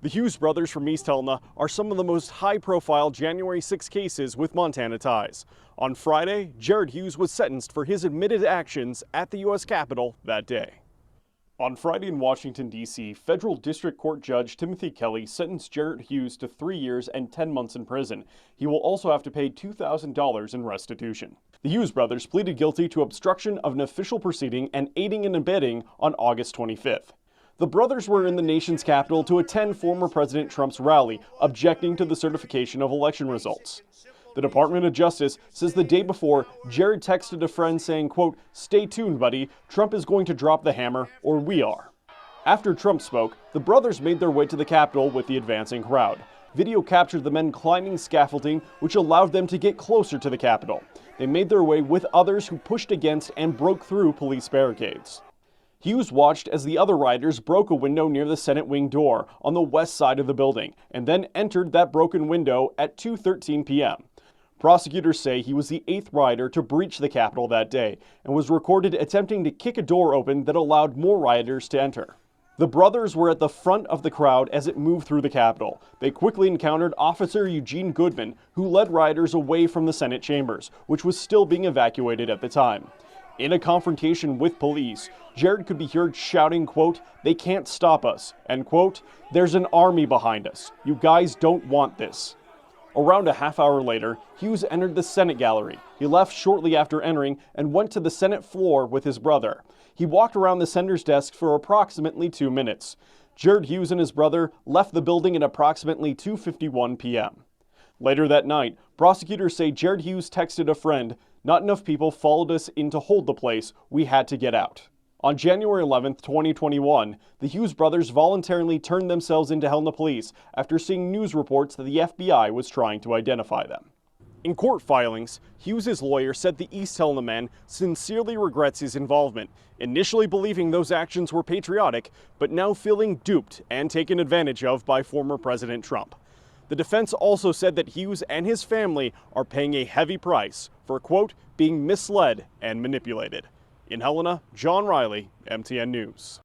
The Hughes brothers from East Helena are some of the most high-profile January 6 cases with Montana ties. On Friday, Jerod Hughes was sentenced for his admitted actions at the U.S. Capitol that day. On Friday in Washington, D.C., Federal District Court Judge Timothy Kelly sentenced Jerod Hughes to 3 years and 10 months in prison. He will also have to pay $2,000 in restitution. The Hughes brothers pleaded guilty to obstruction of an official proceeding and aiding and abetting on August 25th. The brothers were in the nation's capital to attend former President Trump's rally, objecting to the certification of election results. The Department of Justice says the day before, Jerod texted a friend saying, quote, "Stay tuned, buddy. Trump is going to drop the hammer, or we are." After Trump spoke, the brothers made their way to the Capitol with the advancing crowd. Video captured the men climbing scaffolding, which allowed them to get closer to the Capitol. They made their way with others who pushed against and broke through police barricades. Hughes watched as the other rioters broke a window near the Senate wing door on the west side of the building and then entered that broken window at 2:13 p.m. Prosecutors say he was the 8th rioter to breach the Capitol that day and was recorded attempting to kick a door open that allowed more rioters to enter. The brothers were at the front of the crowd as it moved through the Capitol. They quickly encountered Officer Eugene Goodman, who led rioters away from the Senate chambers, which was still being evacuated at the time. In a confrontation with police, Jerod could be heard shouting, quote, "They can't stop us," and quote, "There's an army behind us. You guys don't want this." Around a half hour later, Hughes entered the Senate gallery. He left shortly after entering and went to the Senate floor with his brother. He walked around the senator's desk for approximately 2 minutes. Jerod Hughes and his brother left the building at approximately 2:51 p.m. Later that night, prosecutors say Jerod Hughes texted a friend, "Not enough people followed us in to hold the place. We had to get out." On January 11, 2021, the Hughes brothers voluntarily turned themselves into Helena police after seeing news reports that the FBI was trying to identify them. In court filings, Hughes' lawyer said the East Helena man sincerely regrets his involvement, initially believing those actions were patriotic, but now feeling duped and taken advantage of by former President Trump. The defense also said that Hughes and his family are paying a heavy price for, quote, being misled and manipulated. In Helena, John Riley, MTN News.